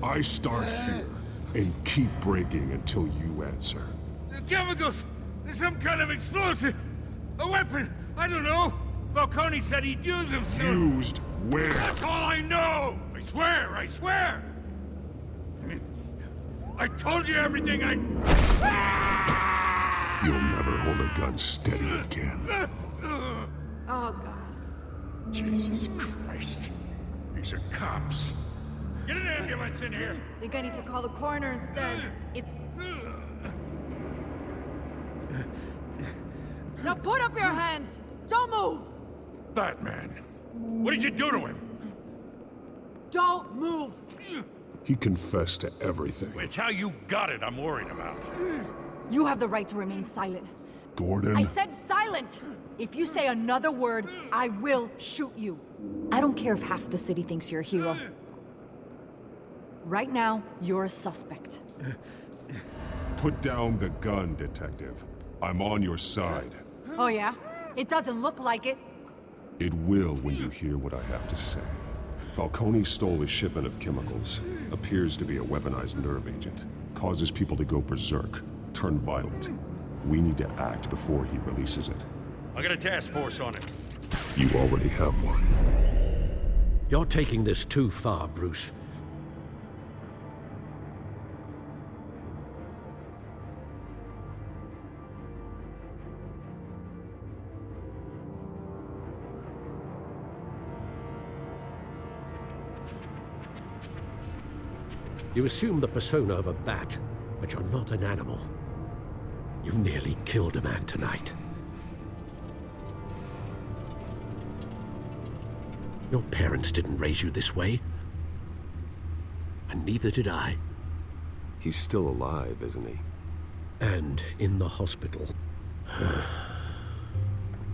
I start here and keep breaking until you answer. The chemicals! There's some kind of explosive! A weapon! I don't know! Falcone said he'd use them soon! Used where? That's all I know! I swear! I swear! I told you everything I... You'll never hold a gun steady again. Oh, God. Jesus Christ. These are cops. Get an ambulance in here! Think I need to call the coroner instead. Now put up your hands! Don't move! Batman, what did you do to him? Don't move! He confessed to everything. It's how you got it I'm worried about. You have the right to remain silent. Gordon? I said silent! If you say another word, I will shoot you. I don't care if half the city thinks you're a hero. Right now, you're a suspect. Put down the gun, Detective. I'm on your side. Oh yeah? It doesn't look like it. It will when you hear what I have to say. Falcone stole a shipment of chemicals. Appears to be a weaponized nerve agent. Causes people to go berserk, turn violent. We need to act before he releases it. I got a task force on it. You already have one. You're taking this too far, Bruce. You assume the persona of a bat, but you're not an animal. You nearly killed a man tonight. Your parents didn't raise you this way. And neither did I. He's still alive, isn't he? And in the hospital.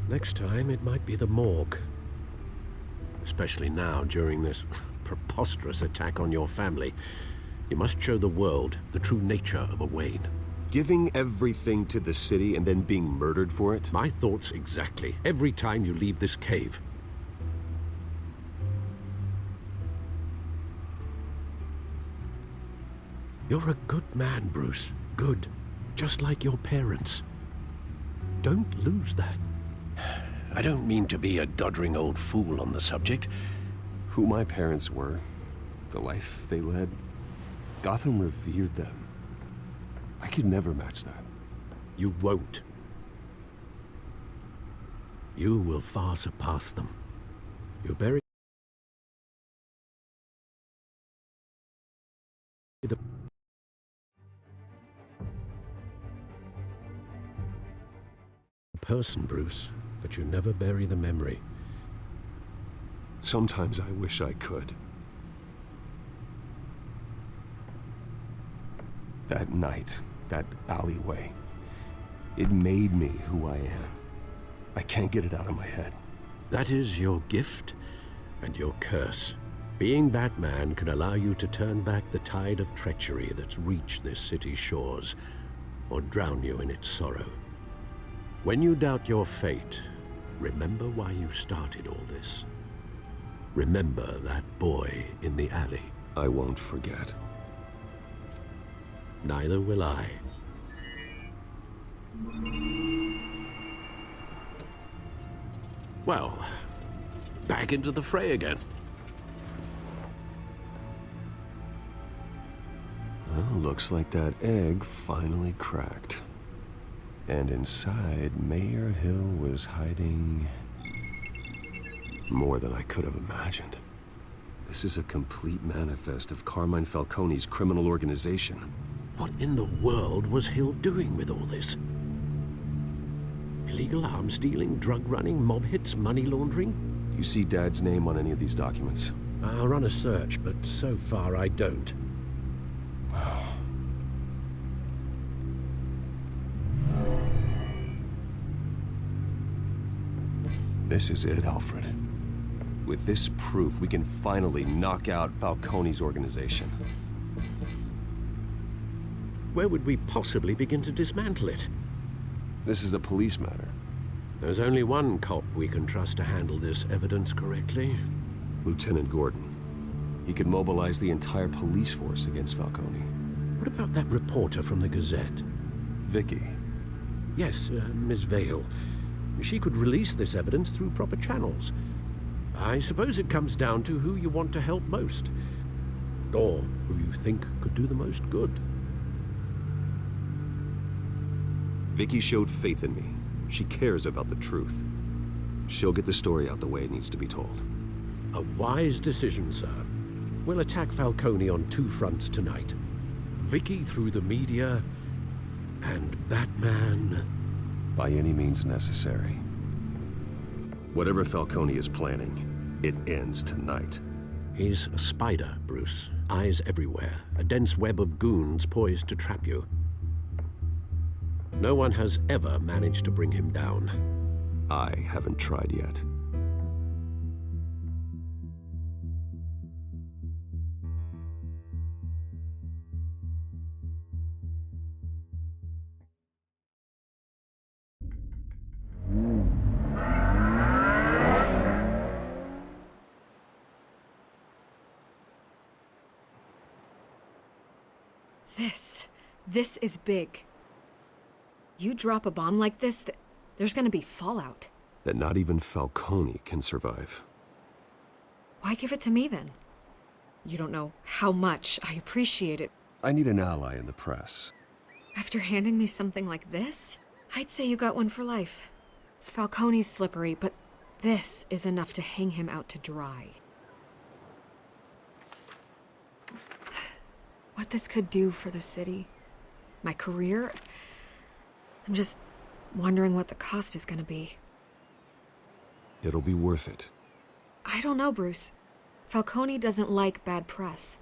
Next time, it might be the morgue. Especially now, during this preposterous attack on your family. You must show the world the true nature of a Wayne. Giving everything to the city and then being murdered for it? My thoughts exactly. Every time you leave this cave. You're a good man, Bruce. Good. Just like your parents. Don't lose that. I don't mean to be a doddering old fool on the subject. Who my parents were, the life they led, Gotham revered them. I could never match that. You won't. You will far surpass them. You bury the person, Bruce, but you never bury the memory. Sometimes I wish I could. That night, that alleyway, it made me who I am. I can't get it out of my head. That is your gift and your curse. Being Batman can allow you to turn back the tide of treachery that's reached this city's shores, or drown you in its sorrow. When you doubt your fate, remember why you started all this. Remember that boy in the alley. I won't forget. Neither will I. Well, back into the fray again. Well, looks like that egg finally cracked. And inside, Mayor Hill was hiding more than I could have imagined. This is a complete manifest of Carmine Falcone's criminal organization. What in the world was Hill doing with all this? Illegal arms dealing, drug running, mob hits, money laundering? Do you see Dad's name on any of these documents? I'll run a search, but so far I don't. This is it, Alfred. With this proof, we can finally knock out Falcone's organization. Where would we possibly begin to dismantle it? This is a police matter. There's only one cop we can trust to handle this evidence correctly. Lieutenant Gordon. He could mobilize the entire police force against Falcone. What about that reporter from the Gazette? Vicky. Yes, Miss Vale. She could release this evidence through proper channels. I suppose it comes down to who you want to help most. Or who you think could do the most good. Vicky showed faith in me. She cares about the truth. She'll get the story out the way it needs to be told. A wise decision, sir. We'll attack Falcone on two fronts tonight. Vicky through the media, and Batman... by any means necessary. Whatever Falcone is planning, it ends tonight. He's a spider, Bruce. Eyes everywhere. A dense web of goons poised to trap you. No one has ever managed to bring him down. I haven't tried yet. This is big. You drop a bomb like this, there's gonna be fallout. That not even Falcone can survive. Why give it to me then? You don't know how much I appreciate it. I need an ally in the press. After handing me something like this, I'd say you got one for life. Falcone's slippery, but this is enough to hang him out to dry. What this could do for the city, my career, I'm just wondering what the cost is gonna be. It'll be worth it. I don't know, Bruce. Falcone doesn't like bad press.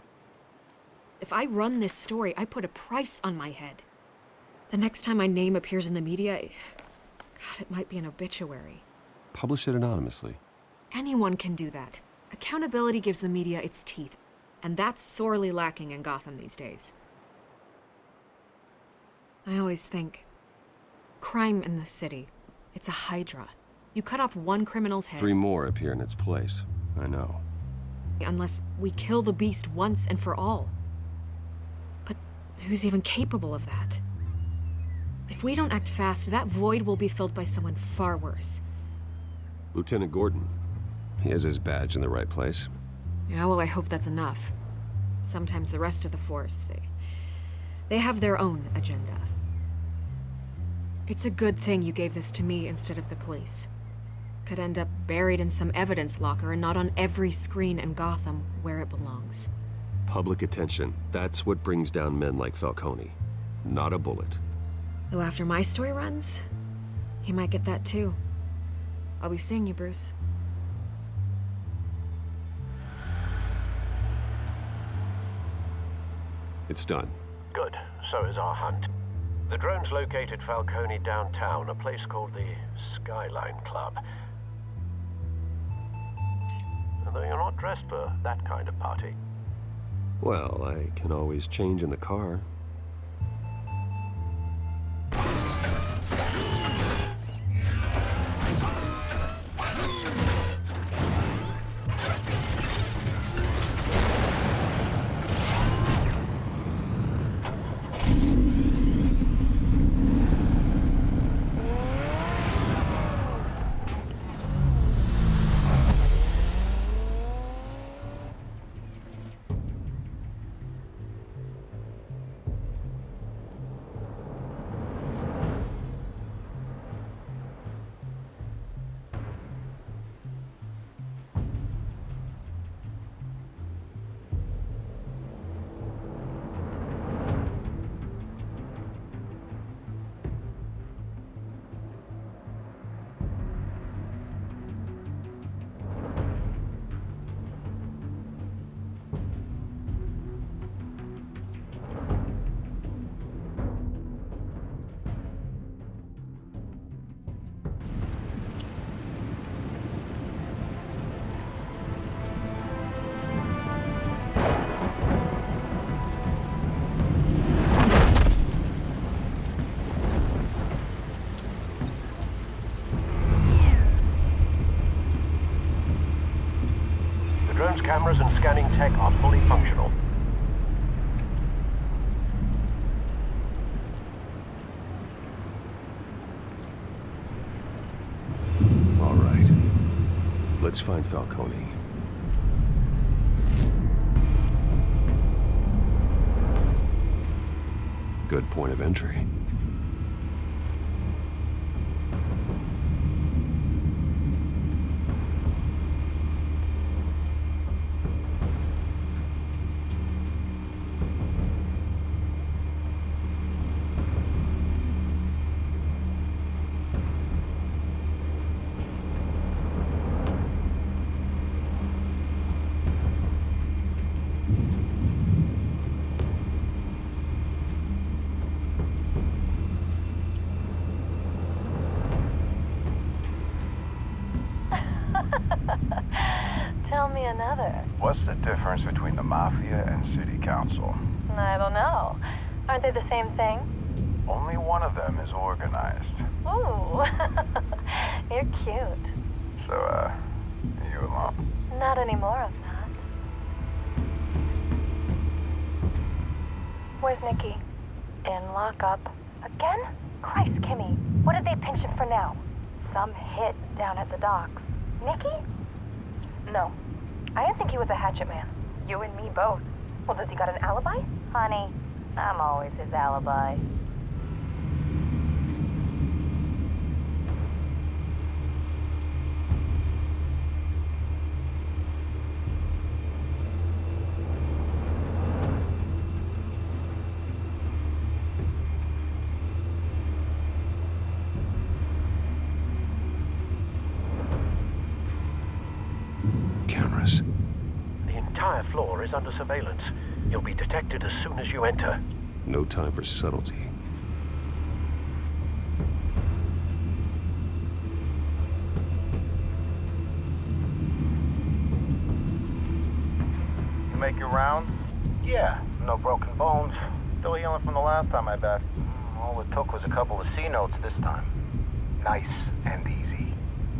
If I run this story, I put a price on my head. The next time my name appears in the media, God, it might be an obituary. Publish it anonymously. Anyone can do that. Accountability gives the media its teeth, and that's sorely lacking in Gotham these days. I always think, crime in the city, it's a hydra. You cut off one criminal's head. 3 more appear in its place. I know. Unless we kill the beast once and for all. But who's even capable of that? If we don't act fast, that void will be filled by someone far worse. Lieutenant Gordon. He has his badge in the right place. Yeah, well, I hope that's enough. Sometimes the rest of the force, they have their own agenda. It's a good thing you gave this to me instead of the police. Could end up buried in some evidence locker and not on every screen in Gotham where it belongs. Public attention. That's what brings down men like Falcone. Not a bullet. Though after my story runs, he might get that too. I'll be seeing you, Bruce. It's done. Good. So is our hunt. The drones located Falcone downtown, a place called the Skyline Club. Although you're not dressed for that kind of party. Well, I can always change in the car. Cameras and scanning tech are fully functional. All right. Let's find Falcone. Good point of entry. Tell me another. What's the difference between the Mafia and City Council? I don't know. Aren't they the same thing? Only one of them is organized. Ooh, you're cute. So, you alone? Not any more of that. Where's Nikki? In lockup. Again? Christ, Kimmy. What did they pinch him for now? Some hit down at the docks. Nikki? No. I didn't think he was a hatchet man. You and me both. Well, does he got an alibi? Honey, I'm always his alibi. Cameras. The entire floor is under surveillance. You'll be detected as soon as you enter. No time for subtlety. You make your rounds? Yeah, no broken bones. Still healing from the last time, I bet. All it took was a couple of C notes this time. Nice and easy.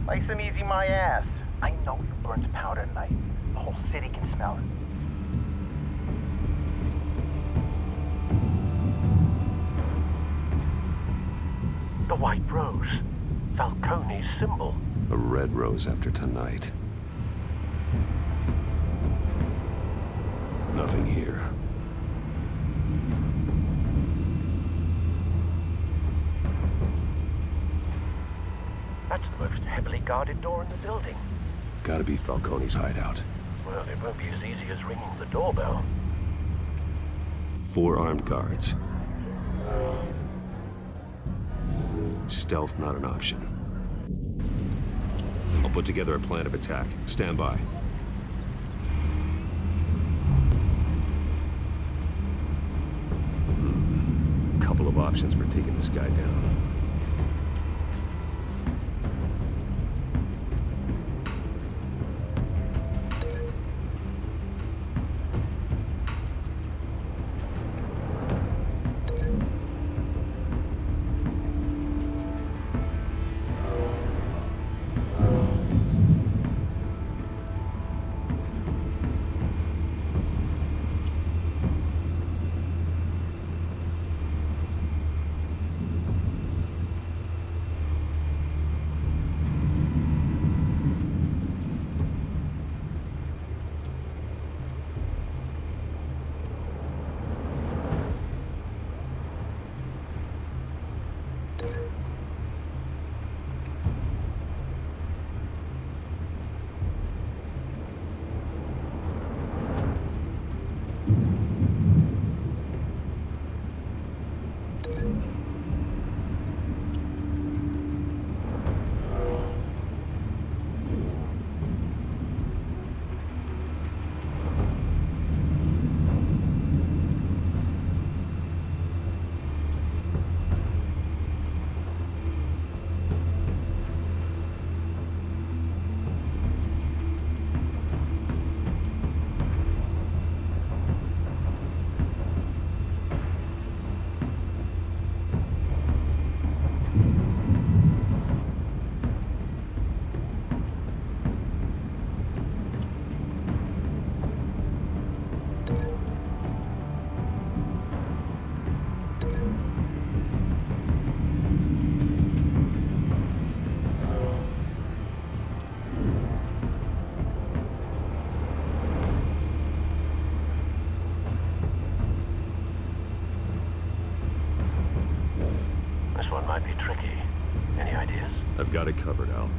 Nice and easy my ass. I know you burned powder tonight. The whole city can smell it. The white rose. Falcone's symbol. A red rose after tonight. Nothing here. That's the most heavily guarded door in the building. Gotta be Falcone's hideout. Well, it won't be as easy as ringing the doorbell. 4 armed guards. Stealth not an option. I'll put together a plan of attack. Stand by. Couple of options for taking this guy down. This one might be tricky. Any ideas? I've got it covered, Al.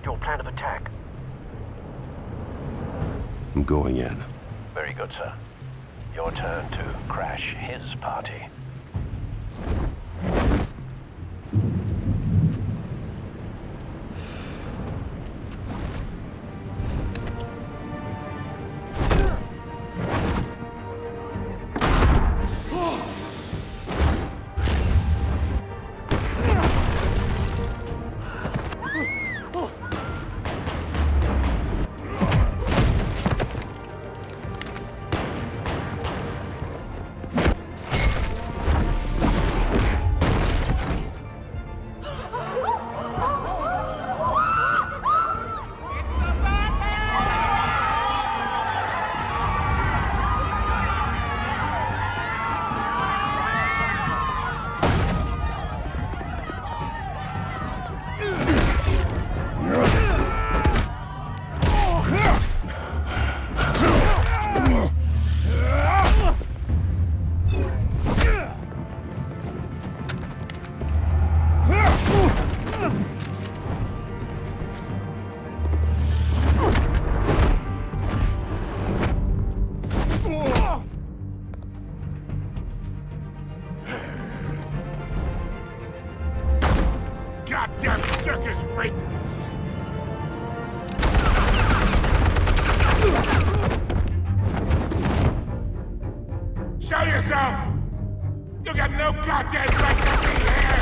completed your plan of attack? I'm going in. Very good, sir. Your turn to crash his party. Goddamn circus freak! Show yourself! You got no goddamn right to be here!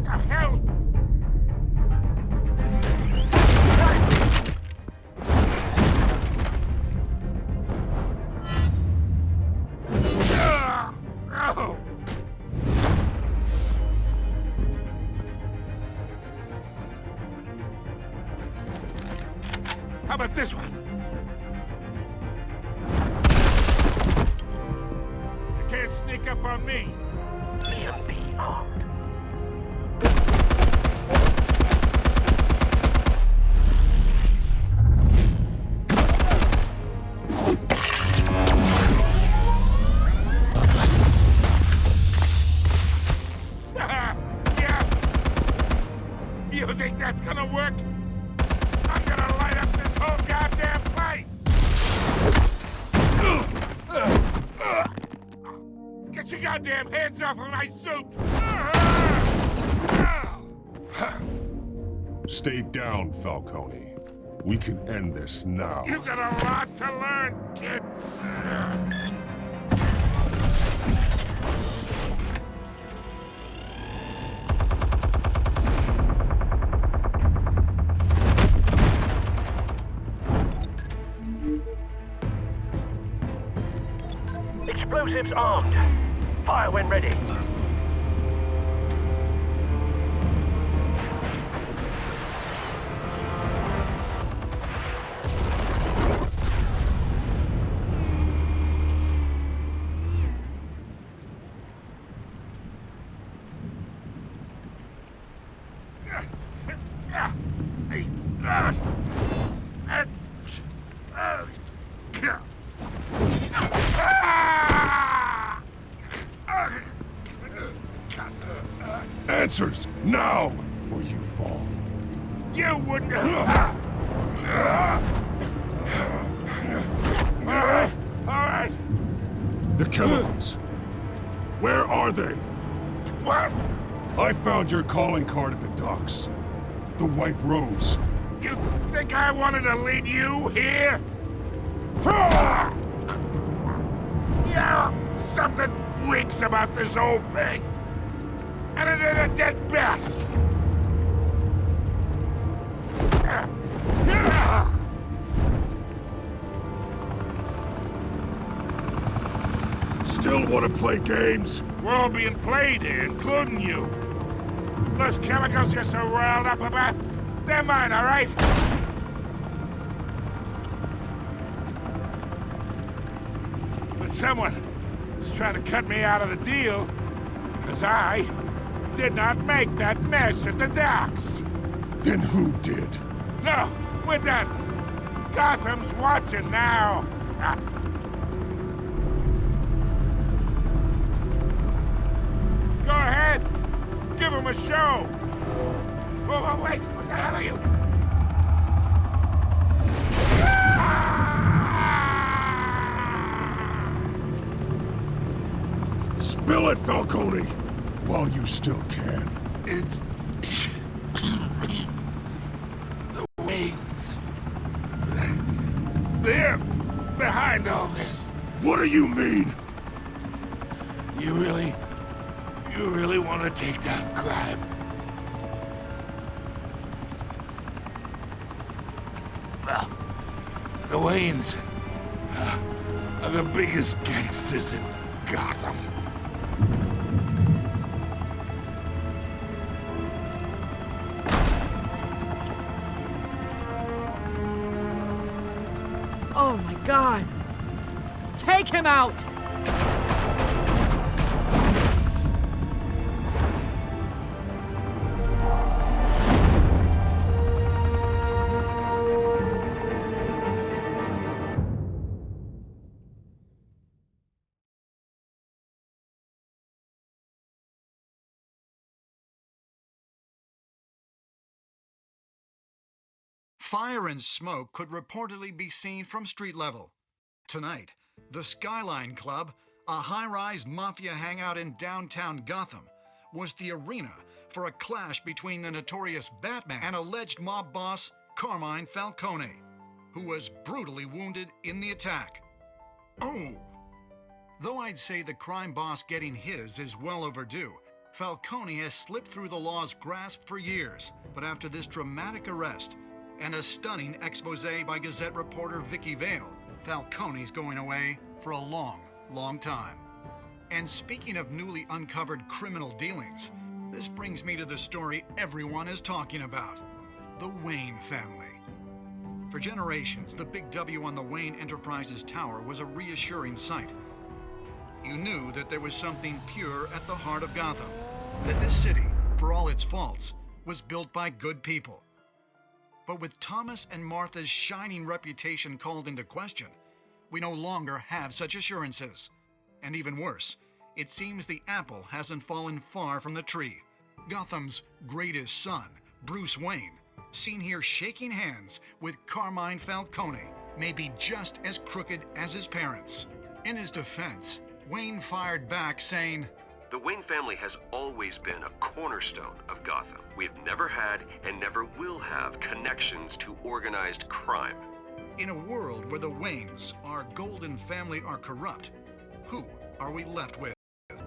The hell? How about this one? You can't sneak up on me. Mission B armed. Yeah. You think that's gonna work? I'm gonna light up this whole goddamn place! Get your goddamn hands off of my suit! Stay down, Falcone. We can end this now. You got a lot to learn, kid! Explosives armed. Fire when ready. Answers, now, or you fall. You wouldn't... All right. The chemicals. Where are they? What? I found your calling card at the docks. The White Rose. You think I wanted to lead you here? Yeah, something reeks about this whole thing. And it ain't a dead bat. Still want to play games? We're all being played here, including you. Those chemicals you're so riled up about, they're mine, all right? But someone is trying to cut me out of the deal because I did not make that mess at the docks. Then who did? No, we're done. Gotham's watching now. give him a show! Oh, wait! What the hell are you? Spill it, Falcone! While you still can. It's... the Waynes. They're behind all this. What do you mean? You really want to take down crime? Well, the Waynes are the biggest gangsters in Gotham. Oh my God! Take him out! Fire and smoke could reportedly be seen from street level. Tonight, the Skyline Club, a high-rise mafia hangout in downtown Gotham, was the arena for a clash between the notorious Batman and alleged mob boss Carmine Falcone, who was brutally wounded in the attack. Oh! Though I'd say the crime boss getting his is well overdue, Falcone has slipped through the law's grasp for years, but after this dramatic arrest and a stunning expose by Gazette reporter Vicky Vale, Falcone's going away for a long, long time. And speaking of newly uncovered criminal dealings, this brings me to the story everyone is talking about, the Wayne family. For generations, the big W on the Wayne Enterprises tower was a reassuring sight. You knew that there was something pure at the heart of Gotham, that this city, for all its faults, was built by good people. But with Thomas and Martha's shining reputation called into question, we no longer have such assurances. And even worse, it seems the apple hasn't fallen far from the tree. Gotham's greatest son, Bruce Wayne, seen here shaking hands with Carmine Falcone, may be just as crooked as his parents. In his defense, Wayne fired back saying, "The Wayne family has always been a cornerstone of Gotham. We've never had and never will have connections to organized crime." In a world where the Waynes, our golden family, are corrupt, who are we left with?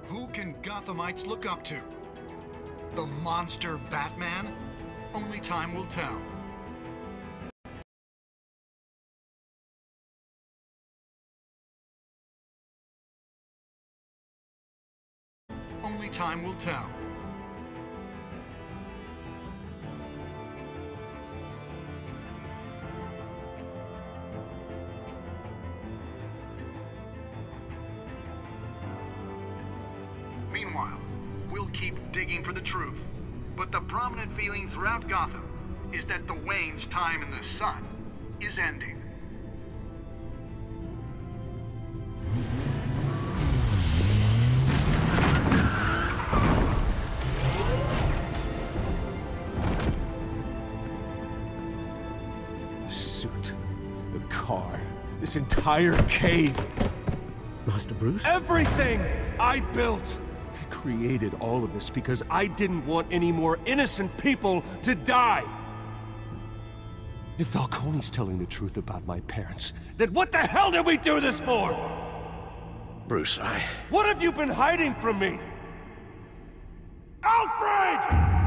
Who can Gothamites look up to? The monster Batman? Only time will tell. Only time will tell. Meanwhile, we'll keep digging for the truth. But the prominent feeling throughout Gotham is that the Waynes' time in the sun is ending. The suit, the car, this entire cave. Master Bruce? Everything I built! I created all of this because I didn't want any more innocent people to die! If Falcone's telling the truth about my parents, then what the hell did we do this for? Bruce, What have you been hiding from me? Alfred!